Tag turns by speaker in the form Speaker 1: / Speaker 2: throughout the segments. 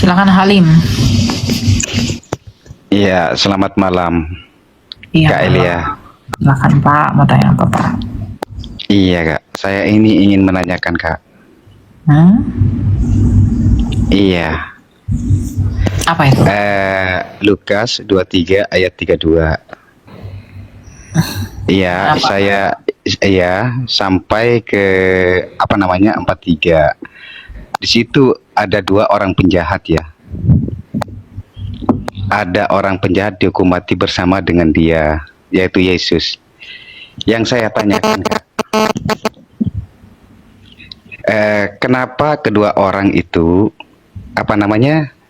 Speaker 1: Silakan Halim.
Speaker 2: Iya, selamat malam,
Speaker 1: Iya,
Speaker 2: Kak Elia.
Speaker 1: silakan Pak, mau tanya apa Pak?
Speaker 2: Iya, Kak. Saya ini ingin menanyakan, Kak.
Speaker 1: Hmm?
Speaker 2: Iya.
Speaker 1: Apa itu?
Speaker 2: Lukas 23 ayat 32. Iya,
Speaker 1: Apa?
Speaker 2: sampai ke 43. Di situ ada dua orang penjahat ya. Ada orang penjahat dihukum mati bersama dengan dia, yaitu Yesus. Yang saya tanyakan, Kak, kenapa kedua orang itu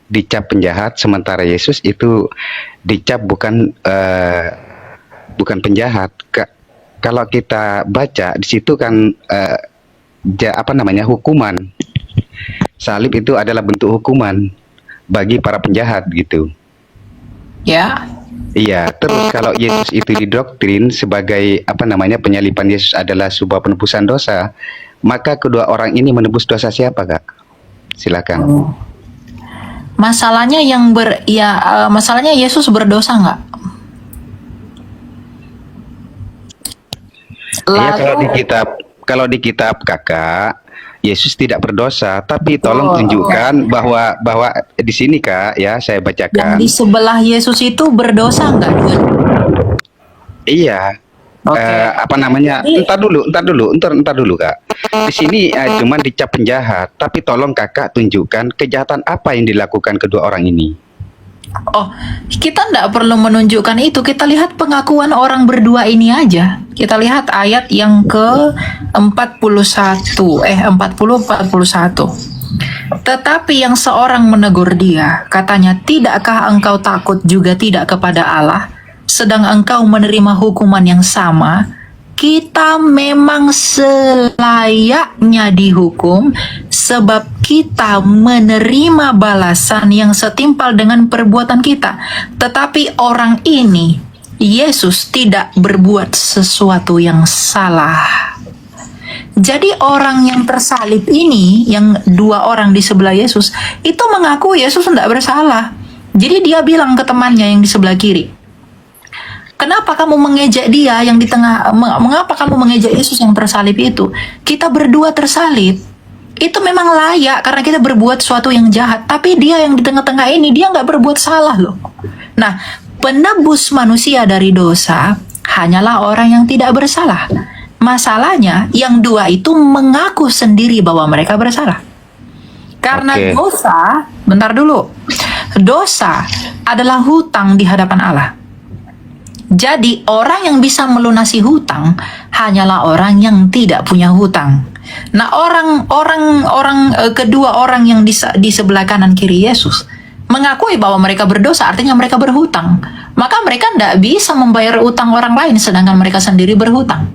Speaker 2: dicap penjahat, sementara Yesus itu dicap bukan penjahat. Kalau kita baca di situ kan hukuman. Salib itu adalah bentuk hukuman bagi para penjahat gitu.
Speaker 1: Ya.
Speaker 2: Iya, terus kalau Yesus itu didoktrin sebagai penyaliban Yesus adalah sebuah penebusan dosa, maka kedua orang ini menebus dosa siapa, Kak? Silakan.
Speaker 1: Masalahnya masalahnya Yesus berdosa nggak?
Speaker 2: Iya, kalau di kitab Kakak, Yesus tidak berdosa, tapi tolong tunjukkan bahwa di sini, Kak, ya saya
Speaker 1: yang
Speaker 2: bacakan.
Speaker 1: di sebelah Yesus itu berdosa nggak?
Speaker 2: Iya.
Speaker 1: Oke.
Speaker 2: Entar dulu, Kak. Di sini cuman dicap penjahat, tapi tolong Kakak tunjukkan kejahatan apa yang dilakukan kedua orang ini.
Speaker 1: Oh, kita nggak perlu menunjukkan itu. Kita lihat pengakuan orang berdua ini aja. Kita lihat ayat yang ke 40-41. Tetapi yang seorang menegur dia, katanya, tidakkah engkau takut juga tidak kepada Allah, sedang engkau menerima hukuman yang sama? Kita memang selayaknya dihukum sebab kita menerima balasan yang setimpal dengan perbuatan kita. Tetapi orang ini, Yesus, tidak berbuat sesuatu yang salah. Jadi orang yang tersalib ini, yang dua orang di sebelah Yesus, itu mengaku Yesus tidak bersalah. Jadi dia bilang ke temannya yang di sebelah kiri, kenapa kamu mengejek dia yang di tengah? Mengapa kamu mengejek Yesus yang tersalib itu? Kita berdua tersalib. Itu memang layak karena kita berbuat sesuatu yang jahat. Tapi dia yang di tengah-tengah ini, dia nggak berbuat salah loh. Nah, penebus manusia dari dosa hanyalah orang yang tidak bersalah. Masalahnya, yang dua itu mengaku sendiri bahwa mereka bersalah. Karena dosa, bentar dulu. Dosa adalah hutang di hadapan Allah. Jadi orang yang bisa melunasi hutang hanyalah orang yang tidak punya hutang. Nah, kedua orang yang di sebelah kanan kiri Yesus mengakui bahwa mereka berdosa, artinya mereka berhutang. Maka mereka tidak bisa membayar utang orang lain sedangkan mereka sendiri berhutang.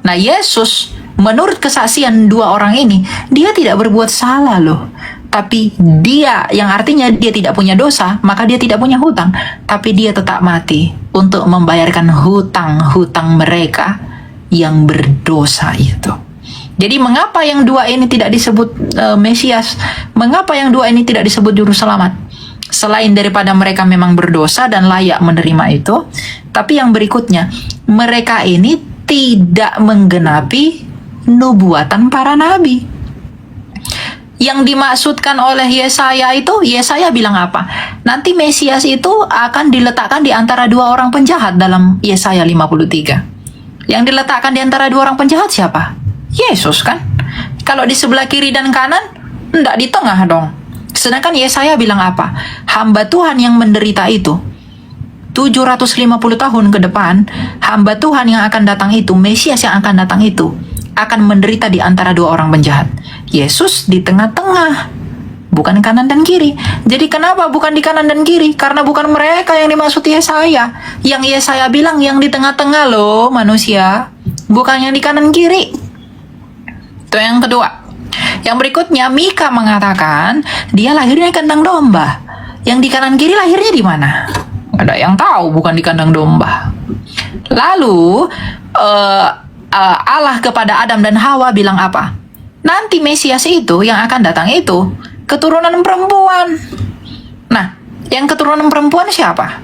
Speaker 1: Nah, Yesus menurut kesaksian dua orang ini, dia tidak berbuat salah loh. Tapi dia, yang artinya dia tidak punya dosa, maka dia tidak punya hutang. Tapi dia tetap mati untuk membayarkan hutang-hutang mereka yang berdosa itu. Jadi mengapa yang dua ini tidak disebut Mesias? Mengapa yang dua ini tidak disebut Juru Selamat? Selain daripada mereka memang berdosa dan layak menerima itu, tapi yang berikutnya, mereka ini tidak menggenapi nubuatan para nabi. Yang dimaksudkan oleh Yesaya itu, Yesaya bilang apa? Nanti Mesias itu akan diletakkan di antara dua orang penjahat dalam Yesaya 53. Yang diletakkan di antara dua orang penjahat siapa? Yesus kan? Kalau di sebelah kiri dan kanan, enggak di tengah dong. Sedangkan Yesaya bilang apa? Hamba Tuhan yang menderita itu, 750 tahun ke depan, hamba Tuhan yang akan datang itu, Mesias yang akan datang itu, akan menderita di antara dua orang penjahat. Yesus di tengah-tengah, bukan kanan dan kiri. Jadi kenapa bukan di kanan dan kiri? Karena bukan mereka yang dimaksud Yesaya. Yang Yesaya bilang yang di tengah-tengah loh manusia, bukan yang di kanan kiri. Itu yang kedua. Yang berikutnya, Mika mengatakan dia lahirnya di kandang domba. Yang di kanan kiri lahirnya di mana? Ada yang tahu, bukan di kandang domba. Lalu Allah kepada Adam dan Hawa bilang apa? Nanti Mesias itu yang akan datang itu keturunan perempuan. Nah, yang keturunan perempuan siapa?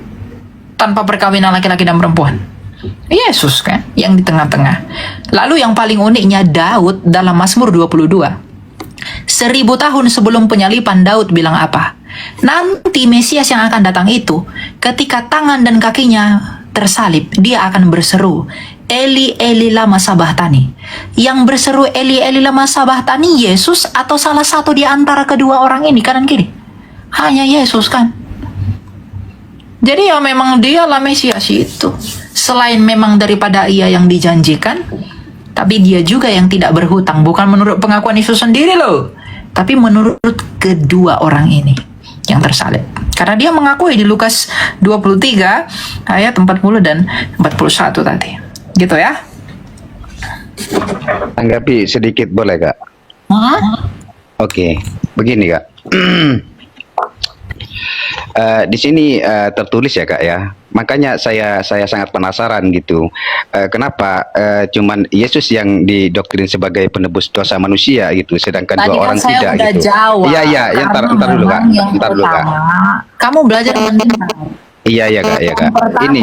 Speaker 1: Tanpa perkawinan laki-laki dan perempuan. Yesus kan, yang di tengah-tengah. Lalu yang paling uniknya Daud dalam Mazmur 22. 1000 tahun sebelum penyalipan Daud bilang apa? Nanti Mesias yang akan datang itu, ketika tangan dan kakinya tersalib, dia akan berseru, Eli Eli lama sabahtani. Yang berseru Eli Eli lama sabahtani Yesus atau salah satu di antara kedua orang ini kanan kiri? Hanya Yesus kan. Jadi ya memang dialah Mesias itu. Selain memang daripada ia yang dijanjikan, tapi dia juga yang tidak berhutang. Bukan menurut pengakuan Yesus sendiri loh, tapi menurut kedua orang ini yang tersalib. Karena dia mengakui di Lukas 23 ayat 40 dan 41 tadi. Gitu ya.
Speaker 2: Tanggapi sedikit boleh Kak?
Speaker 1: Hah?
Speaker 2: Oke, begini Kak. Di sini tertulis ya Kak ya. Makanya saya sangat penasaran gitu. Kenapa cuman Yesus yang didoktrin sebagai penebus dosa manusia gitu, sedangkan
Speaker 1: Tadi
Speaker 2: dua
Speaker 1: kan
Speaker 2: orang
Speaker 1: saya
Speaker 2: tidak
Speaker 1: udah
Speaker 2: gitu.
Speaker 1: jawab.
Speaker 2: Iya iya, ya,
Speaker 1: Karena
Speaker 2: ntar dulu Kak.
Speaker 1: memang yang
Speaker 2: Ntar dulu Kak.
Speaker 1: pertama, kamu belajar mendengar.
Speaker 2: Iya ya Kak, ya Kak.
Speaker 1: Yang pertama,
Speaker 2: Ini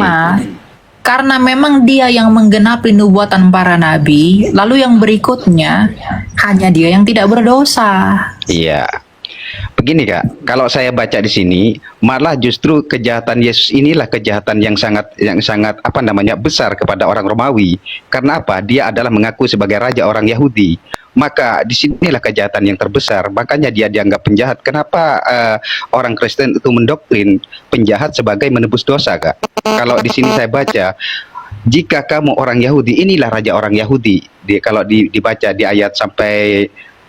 Speaker 1: karena memang dia yang menggenapi nubuatan para nabi, lalu yang berikutnya hanya dia yang tidak berdosa.
Speaker 2: iya. Begini Kak, kalau saya baca di sini, malah justru kejahatan Yesus inilah kejahatan yang sangat apa namanya besar kepada orang Romawi. Karena apa? Dia adalah mengaku sebagai raja orang Yahudi. Maka disinilah kejahatan yang terbesar. Makanya dia dianggap penjahat. Kenapa orang Kristen itu mendoktrin penjahat sebagai menebus dosa, Kak? Kalau di sini saya baca, jika kamu orang Yahudi, inilah raja orang Yahudi. Kalau dibaca di ayat sampai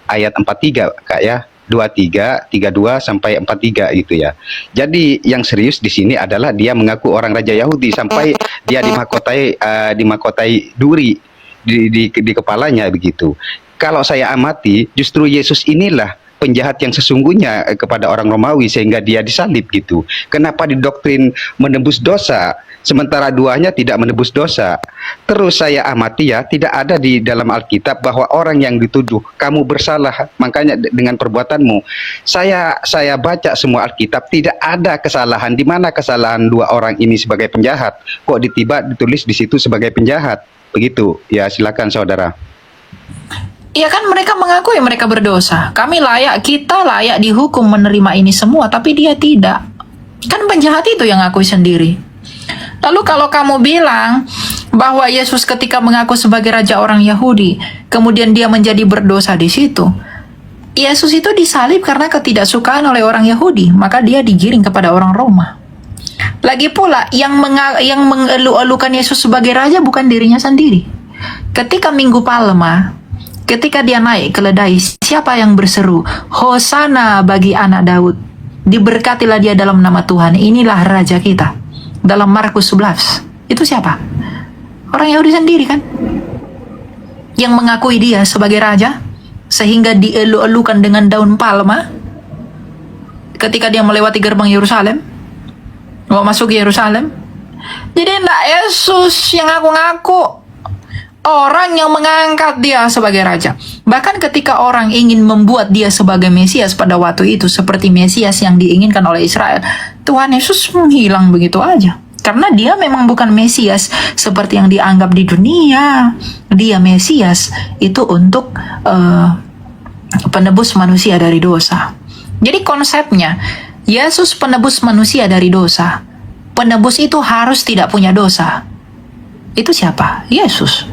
Speaker 2: ayat 43, Kak ya. 23, 32 sampai 43 gitu ya. Jadi yang serius di sini adalah dia mengaku orang raja Yahudi sampai dia dimahkotai duri di kepalanya begitu. Kalau saya amati, justru Yesus inilah penjahat yang sesungguhnya kepada orang Romawi sehingga dia disalib gitu. Kenapa didoktrin menebus dosa sementara duanya tidak menebus dosa? Terus saya amati ya, tidak ada di dalam Alkitab bahwa orang yang dituduh kamu bersalah makanya dengan perbuatanmu. Saya baca semua Alkitab, tidak ada kesalahan. Di mana kesalahan dua orang ini sebagai penjahat? Kok tiba ditulis di situ sebagai penjahat? Begitu. Ya, silakan saudara.
Speaker 1: Iya kan mereka mengakui mereka berdosa. Kita layak dihukum menerima ini semua, tapi dia tidak. Kan penjahat itu yang ngakui sendiri. Lalu kalau kamu bilang bahwa Yesus ketika mengaku sebagai raja orang Yahudi, kemudian dia menjadi berdosa di situ. Yesus itu disalib karena ketidaksukaan oleh orang Yahudi, maka dia digiring kepada orang Roma. Lagi pula yang mengeluh-elukan Yesus sebagai raja bukan dirinya sendiri. Ketika Minggu Palma, ketika dia naik ke keledai, siapa yang berseru, Hosana bagi anak Daud, diberkatilah dia dalam nama Tuhan, inilah raja kita. Dalam Markus 11, itu siapa? Orang Yahudi sendiri kan, yang mengakui dia sebagai raja, sehingga dielu-elukan dengan daun palma ketika dia melewati gerbang Yerusalem, mau masuk Yerusalem. Jadi enggak Yesus yang ngaku-ngaku, orang yang mengangkat dia sebagai raja. Bahkan ketika orang ingin membuat dia sebagai Mesias pada waktu itu, seperti Mesias yang diinginkan oleh Israel, Tuhan Yesus menghilang begitu aja. Karena dia memang bukan Mesias seperti yang dianggap di dunia. Dia Mesias itu untuk penebus manusia dari dosa. Jadi konsepnya, Yesus penebus manusia dari dosa. Penebus itu harus tidak punya dosa. Itu siapa? Yesus.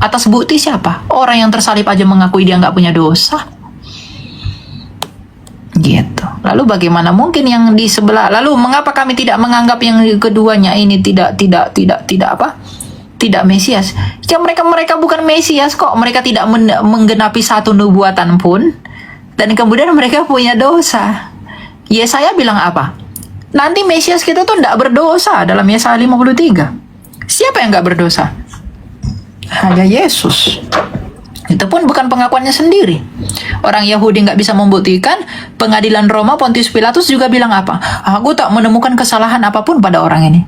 Speaker 1: Atas bukti siapa? Orang yang tersalib aja mengakui dia nggak punya dosa. Gitu. Lalu bagaimana mungkin yang di sebelah? Lalu mengapa kami tidak menganggap yang keduanya ini tidak Mesias? Ya mereka bukan Mesias kok. Mereka tidak menggenapi satu nubuatan pun, dan kemudian mereka punya dosa. Yesaya bilang apa? Nanti Mesias kita tuh tidak berdosa dalam Yesaya 53. Siapa yang nggak berdosa? Hanya Yesus. Itu pun bukan pengakuannya sendiri. Orang Yahudi nggak bisa membuktikan. Pengadilan Roma, Pontius Pilatus juga bilang apa? Aku tak menemukan kesalahan apapun pada orang ini.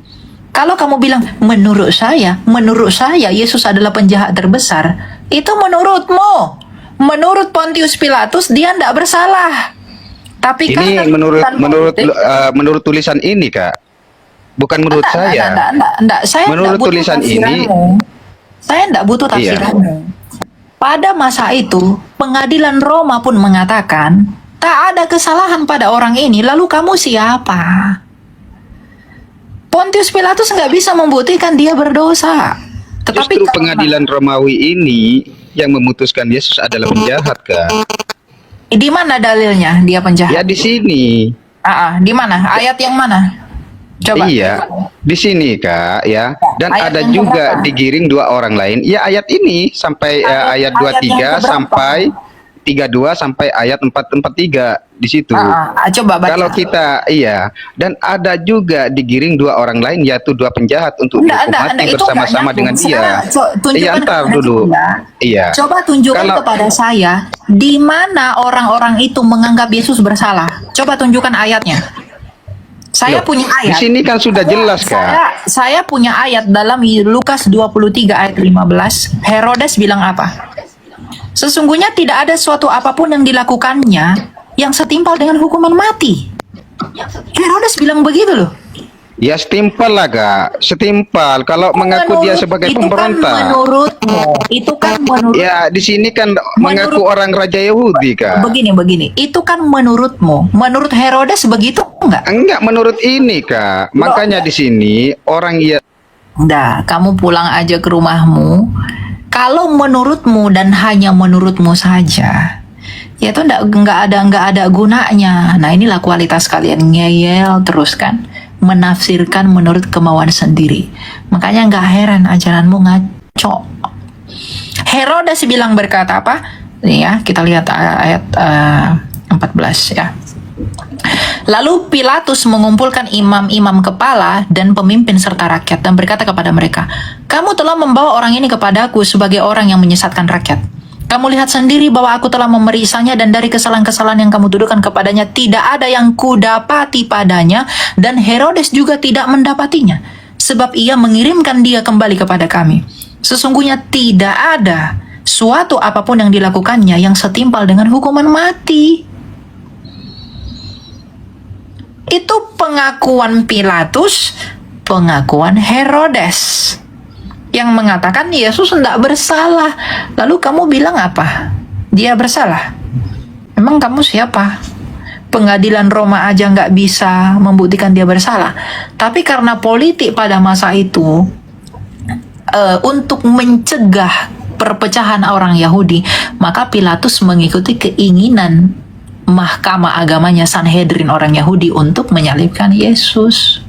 Speaker 1: Kalau kamu bilang menurut saya Yesus adalah penjahat terbesar, itu menurutmu. Menurut Pontius Pilatus dia tidak bersalah. Tapi
Speaker 2: Ini
Speaker 1: karena
Speaker 2: menurut tulisan ini, Kak. Bukan menurut saya.
Speaker 1: Enggak. Saya
Speaker 2: Menurut
Speaker 1: enggak butuh
Speaker 2: tulisan ini,
Speaker 1: tafsiranmu. Saya enggak butuh
Speaker 2: iya.
Speaker 1: tafsiranmu. Pada masa itu, pengadilan Roma pun mengatakan, tak ada kesalahan pada orang ini, lalu kamu siapa? Pontius Pilatus nggak bisa membuktikan dia berdosa. Tetapi
Speaker 2: Justru
Speaker 1: karena-
Speaker 2: pengadilan Romawi ini yang memutuskan Yesus adalah penjahat, Kak.
Speaker 1: di mana dalilnya dia penjahat?
Speaker 2: Ya di sini.
Speaker 1: Di mana? Ayat yang mana? Coba.
Speaker 2: Iya, di sini, Kak, ya. Dan
Speaker 1: Ayat
Speaker 2: ada
Speaker 1: yang
Speaker 2: juga
Speaker 1: keberapa?
Speaker 2: digiring dua orang lain. Ya ayat ini sampai ayat
Speaker 1: Ayat yang
Speaker 2: 23
Speaker 1: keberapa?
Speaker 2: sampai 32 sampai ayat 443 di situ.
Speaker 1: Coba baca.
Speaker 2: Kalau kita dan ada juga digiring dua orang lain yaitu dua penjahat untuk
Speaker 1: Enggak,
Speaker 2: dihukum mati
Speaker 1: itu
Speaker 2: bersama-sama
Speaker 1: enggak
Speaker 2: dengan
Speaker 1: nyambung.
Speaker 2: dia.
Speaker 1: Sekarang, tunjukkan
Speaker 2: Iya, ntar
Speaker 1: kepada
Speaker 2: dulu.
Speaker 1: saya.
Speaker 2: Iya.
Speaker 1: Coba tunjukkan
Speaker 2: Kalau-
Speaker 1: kepada saya di mana orang-orang itu menganggap Yesus bersalah. Coba tunjukkan ayatnya. Saya
Speaker 2: Loh,
Speaker 1: punya
Speaker 2: di
Speaker 1: ayat.
Speaker 2: sini kan sudah jelas, Kak.
Speaker 1: Saya punya ayat dalam Lukas 23 ayat 15. Herodes bilang apa? Sesungguhnya tidak ada suatu apapun yang dilakukannya yang setimpal dengan hukuman mati. Herodes bilang begitu loh.
Speaker 2: Ya setimpal lah, Kak. Setimpal kalau mengaku dia sebagai pemberontak.
Speaker 1: Itu kan menurut
Speaker 2: Ya, di sini kan mengaku orang raja Yahudi, Kak.
Speaker 1: begini. Itu kan menurutmu. Menurut Herodes begitu enggak?
Speaker 2: Enggak menurut ini, Kak. Makanya di sini orang
Speaker 1: Udah, kamu pulang aja ke rumahmu. Kalau menurutmu dan hanya menurutmu saja, ya itu enggak ada gunanya. Nah, inilah kualitas kalian ngeyel terus kan, menafsirkan menurut kemauan sendiri. Makanya enggak heran ajaranmu ngaco. Herodes bilang berkata apa? Nih ya, kita lihat ayat 14 ya. Lalu Pilatus mengumpulkan imam-imam kepala dan pemimpin serta rakyat dan berkata kepada mereka, "Kamu telah membawa orang ini kepadaku sebagai orang yang menyesatkan rakyat. Kamu lihat sendiri bahwa aku telah memeriksanya dan dari kesalahan-kesalahan yang kamu tuduhkan kepadanya tidak ada yang kudapati padanya dan Herodes juga tidak mendapatinya, sebab ia mengirimkan dia kembali kepada kami. Sesungguhnya tidak ada suatu apapun yang dilakukannya yang setimpal dengan hukuman mati." Itu pengakuan Pilatus, pengakuan Herodes yang mengatakan Yesus tidak bersalah. Lalu kamu bilang apa? Dia bersalah. Emang kamu siapa? Pengadilan Roma aja nggak bisa membuktikan dia bersalah. Tapi karena politik pada masa itu, untuk mencegah perpecahan orang Yahudi, maka Pilatus mengikuti keinginan mahkamah agamanya Sanhedrin orang Yahudi untuk menyalibkan Yesus.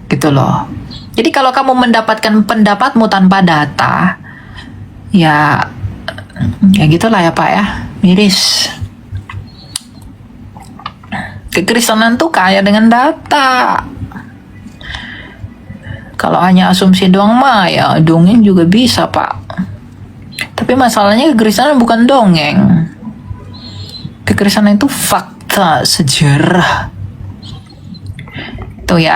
Speaker 1: Gitu loh. Jadi kalau kamu mendapatkan pendapatmu tanpa data, ya gitulah ya Pak ya, miris. Kekristenan tuh kaya dengan data. Kalau hanya asumsi doang mah ya dongeng juga bisa Pak. Tapi masalahnya kekristenan bukan dongeng. Kekristenan itu fakta sejarah. Tuh ya.